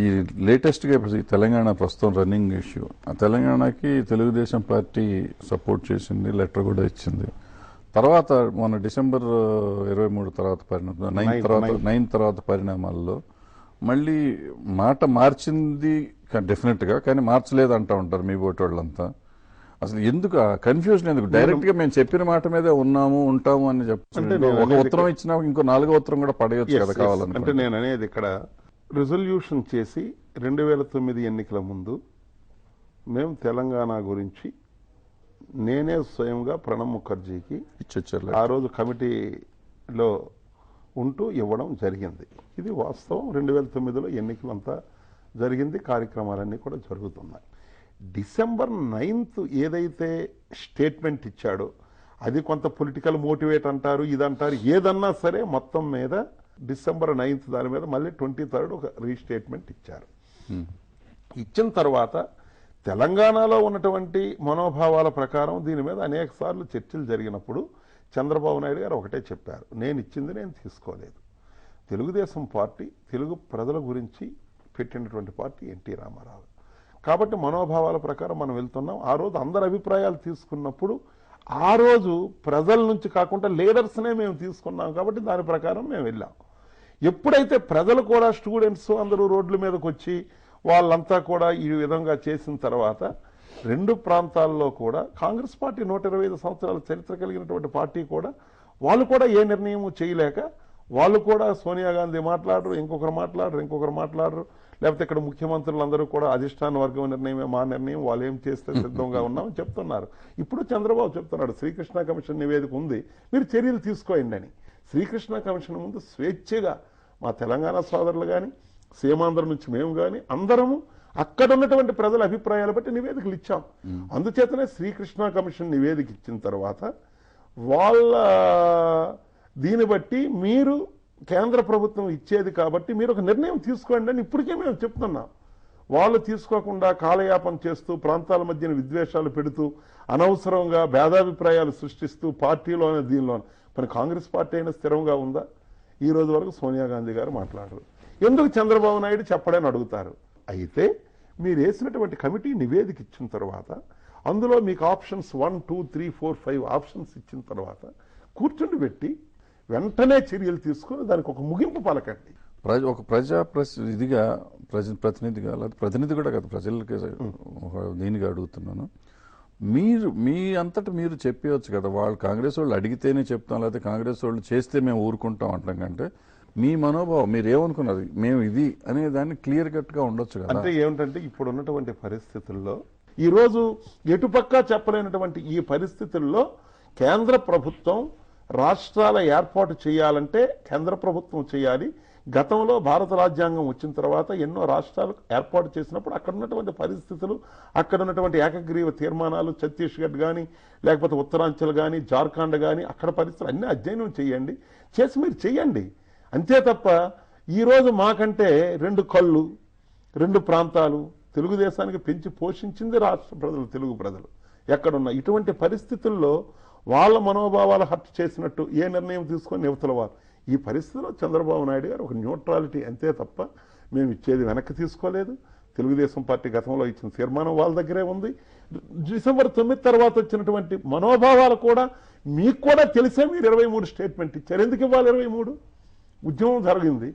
ఈ లేటెస్ట్గా ఇప్పుడు ఈ తెలంగాణ ప్రస్తుతం రన్నింగ్ ఇష్యూ, ఆ తెలంగాణకి తెలుగుదేశం పార్టీ సపోర్ట్ చేసింది, లెటర్ కూడా ఇచ్చింది. తర్వాత మన డిసెంబర్ 23 తర్వాత పరిణామం, 9 తర్వాత పరిణామాల్లో మళ్ళీ మాట మార్చింది డెఫినెట్గా, కానీ మార్చలేదు అంటూ ఉంటారు మీ బోటి వాళ్ళంతా. అసలు ఎందుకు కన్ఫ్యూజన్? ఎందుకు డైరెక్ట్ గా మేము చెప్పిన మాట మీదే ఉన్నాము ఉంటాము అని చెప్తుంటే ఒక ఉత్తరం ఇచ్చినా ఇంకో 4వ ఉత్తరం కూడా పడేయచ్చు కదా కావాలని. అంటే నేను అనేది ఇక్కడ రిజల్యూషన్ చేసి 2009 ఎన్నికల ముందు మేము తెలంగాణ గురించి నేనే స్వయంగా ప్రణబ్ ముఖర్జీకి ఇచ్చొచ్చారు. ఆ రోజు కమిటీలో ఉంటూ ఇవ్వడం జరిగింది. ఇది వాస్తవం. 2009లో ఎన్నికలంతా జరిగింది, కార్యక్రమాలన్నీ కూడా జరుగుతున్నాయి. డిసెంబర్ 9th ఏదైతే స్టేట్మెంట్ ఇచ్చాడో అది కొంత పొలిటికల్ మోటివేట్ అంటారు, ఇదంటారు, ఏదన్నా సరే మొత్తం మీద డిసెంబర్ 9th దాని మీద మళ్ళీ 23rd ఒక రీస్టేట్మెంట్ ఇచ్చారు. ఇచ్చిన తర్వాత తెలంగాణలో ఉన్నటువంటి మనోభావాల ప్రకారం దీని మీద అనేక సార్లు చర్చలు జరిగినప్పుడు చంద్రబాబు నాయుడు గారు ఒకటే చెప్పారు, నేను ఇచ్చింది నేను తీసుకోలేదు. తెలుగుదేశం పార్టీ తెలుగు ప్రజల గురించి పెట్టినటువంటి పార్టీ ఎన్టీ రామారావు. కాబట్టి మనోభావాల ప్రకారం మనం వెళ్తున్నాం. ఆ రోజు అందరి అభిప్రాయాలు తీసుకున్నప్పుడు ఆ రోజు ప్రజల నుంచి కాకుండా లీడర్స్నే మేము తీసుకున్నాం కాబట్టి దాని ప్రకారం మేము వెళ్ళాం. ఎప్పుడైతే ప్రజలు కూడా స్టూడెంట్స్ అందరూ రోడ్ల మీదకి వచ్చి వాళ్ళంతా కూడా ఈ విధంగా చేసిన తర్వాత రెండు ప్రాంతాల్లో కూడా కాంగ్రెస్ పార్టీ 125 సంవత్సరాల చరిత్ర కలిగినటువంటి పార్టీ కూడా వాళ్ళు కూడా ఏ నిర్ణయం చేయలేక వాళ్ళు కూడా సోనియా గాంధీ మాట్లాడరు, ఇంకొకరు మాట్లాడరు, లేకపోతే ఇక్కడ ముఖ్యమంత్రులందరూ కూడా అధిష్టాన వర్గం నిర్ణయమే మా నిర్ణయం, వాళ్ళు ఏం చేస్తే సిద్ధంగా ఉన్నామని చెప్తున్నారు. ఇప్పుడు చంద్రబాబు చెప్తున్నాడు శ్రీకృష్ణ కమిషన్ నివేదిక ఉంది, మీరు చర్యలు తీసుకోండి అని. శ్రీకృష్ణ కమిషన్ ముందు స్వేచ్ఛగా మా తెలంగాణ సోదరులు కానీ సీమాంధ్ర నుంచి మేము కానీ అందరము అక్కడ ఉన్నటువంటి ప్రజల అభిప్రాయాలు బట్టి నివేదికలు ఇచ్చాం. అందుచేతనే శ్రీకృష్ణ కమిషన్ నివేదిక ఇచ్చిన తర్వాత వాళ్ళ దీన్ని బట్టి మీరు కేంద్ర ప్రభుత్వం ఇచ్చేది కాబట్టి మీరు ఒక నిర్ణయం తీసుకోండి అని ఇప్పటికే మేము చెప్తున్నాం. వాళ్ళు తీసుకోకుండా కాలయాపన చేస్తూ ప్రాంతాల మధ్యన విద్వేషాలు పెడుతూ అనవసరంగా భేదాభిప్రాయాలు సృష్టిస్తూ పార్టీలోనే దీనిలోనే మరి కాంగ్రెస్ పార్టీ అయినా స్థిరంగా ఉందా? ఈ రోజు వరకు సోనియా గాంధీ గారు మాట్లాడరు. ఎందుకు చంద్రబాబు నాయుడు చెప్పడని అడుగుతారు. అయితే మీరు వేసినటువంటి కమిటీ నివేదిక ఇచ్చిన తర్వాత అందులో మీకు ఆప్షన్స్ 1, 2, 3, 4, 5 ఆప్షన్స్ ఇచ్చిన తర్వాత కూర్చుండి పెట్టి వెంటనే చర్యలు తీసుకుని దానికి ఒక ముగింపు పలకండి. ఒక ప్రతినిధిగా లేదా ప్రతినిధి కూడా కదా, ప్రజలకి దీనిగా అడుగుతున్నాను. మీ అంతటా మీరు చెప్పవచ్చు కదా, వాళ్ళు కాంగ్రెస్ వాళ్ళు అడిగితేనే చెప్తాం, లేకపోతే కాంగ్రెస్ వాళ్ళు చేస్తే మేము ఊరుకుంటాం అంటాం కంటే మీ మనోభావం మీరు ఏమనుకున్నారు మేము ఇది అనే దాన్ని క్లియర్ కట్ గా ఉండొచ్చు కదా. అంటే ఏమిటంటే ఇప్పుడు ఉన్నటువంటి పరిస్థితుల్లో ఈరోజు ఎటుపక్క చెప్పలేనటువంటి ఈ పరిస్థితుల్లో కేంద్ర ప్రభుత్వం రాష్ట్రాల ఏర్పాటు చేయాలంటే కేంద్ర ప్రభుత్వం చేయాలి. గతంలో భారత రాజ్యాంగం వచ్చిన తర్వాత ఎన్నో రాష్ట్రాలు ఏర్పాటు చేసినప్పుడు అక్కడ ఉన్నటువంటి పరిస్థితులు, అక్కడ ఉన్నటువంటి ఏకగ్రీవ తీర్మానాలు, ఛత్తీస్గఢ్ కానీ లేకపోతే ఉత్తరాంచల్ కానీ జార్ఖండ్ కానీ అక్కడ పరిస్థితులు అన్ని అధ్యయనం చేయండి, చేసి మీరు చెయ్యండి. అంతే తప్ప ఈరోజు మాకంటే 2 కళ్ళు 2 ప్రాంతాలు తెలుగుదేశానికి పెంచి పోషించింది రాష్ట్ర ప్రజలు, తెలుగు ప్రజలు ఎక్కడున్నా ఇటువంటి పరిస్థితుల్లో వాళ్ళ మనోభావాలు హర్ట్ చేసినట్టు ఏ నిర్ణయం తీసుకొని యువతల వారు ఈ పరిస్థితిలో చంద్రబాబు నాయుడు గారు ఒక న్యూట్రాలిటీ అంతే తప్ప మేము ఇచ్చేది వెనక్కి తీసుకోలేదు. తెలుగుదేశం పార్టీ గతంలో ఇచ్చిన తీర్మానం వాళ్ళ దగ్గరే ఉంది. డిసెంబర్ 9 తర్వాత వచ్చినటువంటి మనోభావాలు కూడా మీకు కూడా తెలిసే మీరు 23 స్టేట్మెంట్ ఇచ్చారు. ఎందుకు ఇవ్వాలి 23? ఉద్యమం జరిగింది.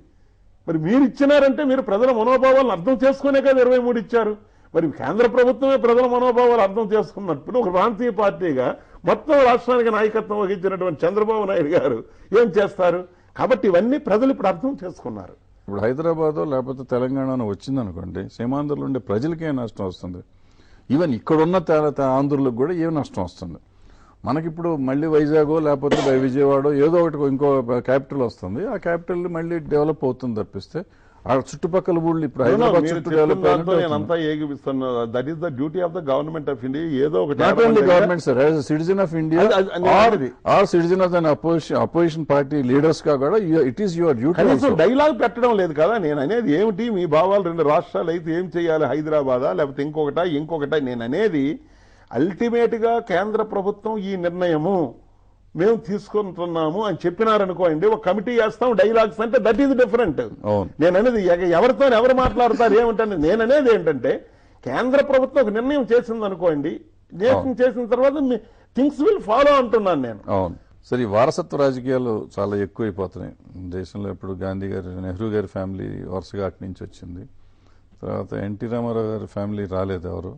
మరి మీరు ఇచ్చినారంటే మీరు ప్రజల మనోభావాలను అర్థం చేసుకునే కదా 23 ఇచ్చారు. మరి కేంద్ర ప్రభుత్వమే ప్రజల మనోభావాలు అర్థం చేసుకున్నప్పుడు ఒక ప్రాంతీయ పార్టీగా మొత్తం రాష్ట్రానికి నాయకత్వం వహించినటువంటి చంద్రబాబు నాయుడు గారు ఏం చేస్తారు? కాబట్టి ఇవన్నీ ప్రజలు ఇప్పుడు అర్థం చేసుకున్నారు. ఇప్పుడు హైదరాబాద్ లేకపోతే తెలంగాణ వచ్చిందనుకోండి, సీమాంధ్రలో ఉండే ప్రజలకి ఏం నష్టం వస్తుంది? ఈవెన్ ఇక్కడున్న ఆంధ్రులకు కూడా ఏం నష్టం వస్తుంది? మనకిప్పుడు మళ్ళీ వైజాగో లేకపోతే విజయవాడ ఏదో ఒకటి ఇంకో క్యాపిటల్ వస్తుంది, ఆ క్యాపిటల్ మళ్ళీ డెవలప్ అవుతుంది తప్పిస్తే ఆ చుట్టుపక్కల ఊళ్ళు ఇప్పుడు హైదరాబాద్ చుట్టూ డెవలప్ నేనంతా ఏగిపిస్తున్నా. That is the duty of the government of India. ఏదో ఒకటి not only government sir, as citizen of India or citizen of an opposition party leaders గా కూడా it is your duty. Dialogue పెట్టడం లేదు కదా. నేను అనేది ఏమిటి, మీ భావాలు 2 రాష్ట్రాలు అయితే ఏం చేయాలి, హైదరాబాదా లేకపోతే ఇంకొకటా? నేను అనేది అల్టిమేట్ గా కేంద్ర ప్రభుత్వం ఈ నిర్ణయము మేము తీసుకుంటున్నాము అని చెప్పినారనుకోండి, ఒక కమిటీ వేస్తాం డైలాగ్స్ అంటే దట్ ఈజ్ డిఫరెంట్. అవును. నేను అనేది ఎవరితో ఎవరు మాట్లాడతారు ఏమిటంటే, నేను అనేది ఏంటంటే కేంద్ర ప్రభుత్వం ఒక నిర్ణయం చేసింది అనుకోండి, నిర్ణయం చేసిన తర్వాత థింగ్స్ విల్ ఫాలో అంటున్నాను నేను. అవును. సరే, ఈ వారసత్వ రాజకీయాలు చాలా ఎక్కువైపోతున్నాయి దేశంలో. ఇప్పుడు గాంధీ గారి, నెహ్రూ గారి ఫ్యామిలీ వరుసగా అటు నుంచి వచ్చింది. తర్వాత ఎన్టీ రామారావు గారి ఫ్యామిలీ రాలేదు ఎవరు.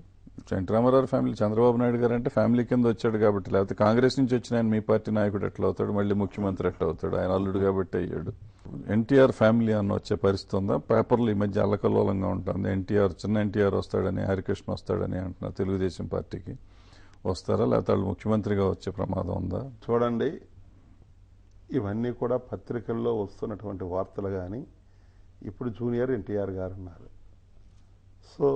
ఎన్టీ రామారావు ఫ్యామిలీ, చంద్రబాబు నాయుడు గారు అంటే ఫ్యామిలీ కింద వచ్చాడు కాబట్టి, లేకపోతే కాంగ్రెస్ నుంచి వచ్చిన ఆయన మీ పార్టీ నాయకుడు ఎట్లా అవుతాడు, మళ్ళీ ముఖ్యమంత్రి ఎట్లా అవుతాడు, ఆయన అల్లుడు కాబట్టి అయ్యాడు. ఎన్టీఆర్ ఫ్యామిలీ అన్న వచ్చే పరిస్థితి ఉందా? పేపర్లు ఈ మధ్య అల్లకల్లోలంగా ఉంటుంది. ఎన్టీఆర్, చిన్న ఎన్టీఆర్ వస్తాడని, హరికృష్ణ వస్తాడని అంటున్నారు. తెలుగుదేశం పార్టీకి వస్తారా, లేకపోతే వాళ్ళు ముఖ్యమంత్రిగా వచ్చే ప్రమాదం ఉందా? చూడండి, ఇవన్నీ కూడా పత్రికల్లో వస్తున్నటువంటి వార్తలు. కానీ ఇప్పుడు జూనియర్ ఎన్టీఆర్ గారు ఉన్నారు. సో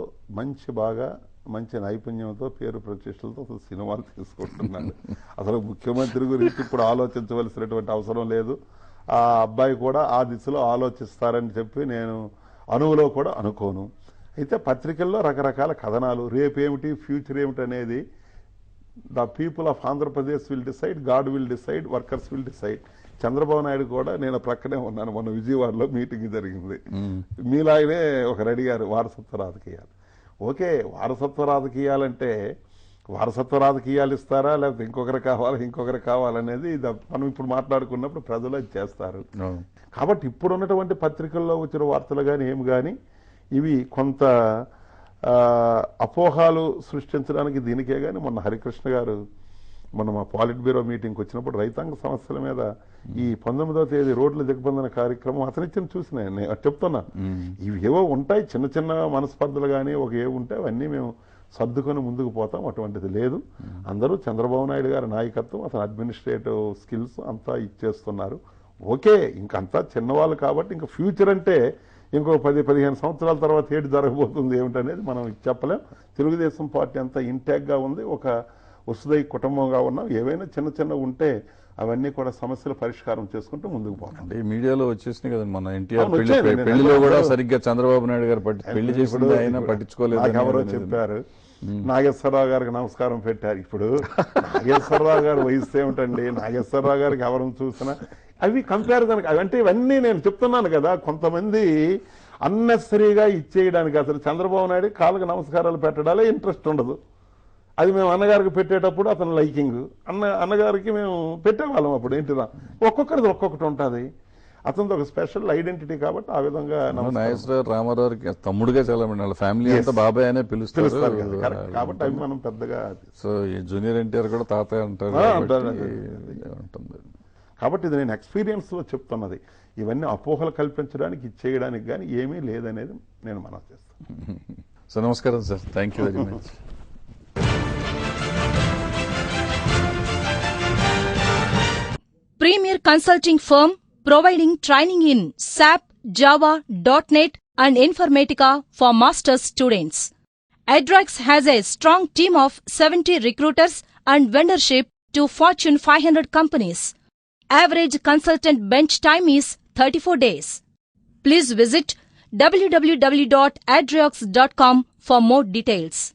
బాగా మంచి నైపుణ్యంతో, పేరు ప్రతిష్టలతో అసలు సినిమాలు తీసుకుంటున్నాడు. అసలు ముఖ్యమంత్రి గురించి ఇప్పుడు ఆలోచించవలసినటువంటి అవసరం లేదు. ఆ అబ్బాయి కూడా ఆ దిశలో ఆలోచిస్తారని చెప్పి నేను అణువులో కూడా అనుకోను. అయితే పత్రికల్లో రకరకాల కథనాలు, రేపేమిటి ఫ్యూచర్ ఏమిటి అనేది the people of Andhra Pradesh will decide, God will decide, workers will decide. Chandrababu Naidu కూడా, నేను ప్రక్కనే ఉన్నాను, మొన్న విజయవాడలో మీటింగ్ జరిగింది. మీలాగనే ఒకరు అడిగారు వారసత్వ రాజకీయాలు. ఓకే, వారసత్వ రాజకీయాలంటే వారసత్వ రాజకీయాలు ఇస్తారా, లేకపోతే ఇంకొకరు కావాలనేది మనం ఇప్పుడు మాట్లాడుకున్నప్పుడు ప్రజలు అది చేస్తారు. కాబట్టి ఇప్పుడు ఉన్నటువంటి పత్రికల్లో వచ్చిన వార్తలు కానీ ఏమి కానీ ఇవి కొంత అపోహాలు సృష్టించడానికి దీనికే. కానీ మొన్న హరికృష్ణ గారు మా పాలిట్ బ్యూరో మీటింగ్కి వచ్చినప్పుడు రైతాంగ సమస్యల మీద ఈ 19వ తేదీ రోడ్ల దిగ్బంధన కార్యక్రమం అతనిచ్చిన చూసిన నేను చెప్తున్నా. ఇవి ఏవో ఉంటాయి, చిన్న చిన్న మనస్పర్ధలు కానీ ఒక ఏవి ఉంటాయి, అవన్నీ మేము సర్దుకొని ముందుకు పోతాం. అటువంటిది లేదు. అందరూ చంద్రబాబు నాయుడు గారి నాయకత్వం, అతని అడ్మినిస్ట్రేటివ్ స్కిల్స్ అంతా ఇచ్చేస్తున్నారు. ఓకే, ఇంకంతా చిన్నవాళ్ళు కాబట్టి ఇంకా ఫ్యూచర్ అంటే ఇంకో 10-15 సంవత్సరాల తర్వాత ఏడు జరగబోతుంది ఏమిటనేది మనం చెప్పలేం. తెలుగుదేశం పార్టీ అంతా ఇంటాక్ట్గా ఉంది, ఒక వసుదై కుటుంబంగా ఉన్నాం. ఏవైనా చిన్న ఉంటే అవన్నీ కూడా సమస్యల పరిష్కారం చేసుకుంటూ ముందుకు పోతాం. అంటే మీడియాలో వచ్చేసినాయి కదండి, మన ఎన్టీఆర్ పెళ్లిలో కూడా సరిగ్గా చంద్రబాబు నాయుడు గారు పెళ్లి చేసింది ఆయన పట్టించుకోలేదు. ఎవరో చెప్పారు, నాగేశ్వరరావు గారికి నమస్కారం పెట్టారు. ఇప్పుడు నాగేశ్వరరావు గారు వయసు ఏమిటండి, నాగేశ్వరరావు గారికి ఎవరిని చూసినా అవి కంపారిజన్. అంటే ఇవన్నీ నేను చెప్తున్నాను కదా, కొంతమంది అన్నెసరీగా ఇచ్చేయడానికి. అసలు చంద్రబాబు నాయుడు కాళ్ళకు నమస్కారాలు పెట్టడాలే ఇంట్రెస్ట్ ఉండదు. అది మేము అన్నగారికి పెట్టేటప్పుడు అతను లైకింగ్, అన్నగారికి మేము పెట్టేవాళ్ళం. అప్పుడు ఏంటిదా, ఒక్కొక్కరిది ఒక్కొక్కటి ఉంటుంది. అతనిది ఒక స్పెషల్ ఐడెంటిటీ కాబట్టి ఆ విధంగా నాగేశ్వరరావు రామారావుకి తమ్ముడుగా చాలా మంది వాళ్ళ ఫ్యామిలీ అంతా బాబాయ్ అనే పిలుస్తారు కాబట్టి అవి మనం పెద్దగా. సో ఈ జూనియర్ ఎన్టీఆర్ కూడా తాతయ్య అంటారు ఉంటుంది. కాబట్టి ఇది నేను ఎక్స్పీరియన్స్లో చెప్తున్నది. ఇవన్నీ అపోహలు కల్పించడానికి, ఇచ్చేయడానికి కానీ ఏమీ లేదనేది నేను మనవి చేస్తాను. సో నమస్కారం sir, thank you very much. Premier consulting firm providing training in SAP, Java, .NET and Informatica for master's students. Adrox has a strong team of 70 recruiters and vendorship to Fortune 500 companies. Average consultant bench time is 34 days. Please visit www.adrox.com for more details.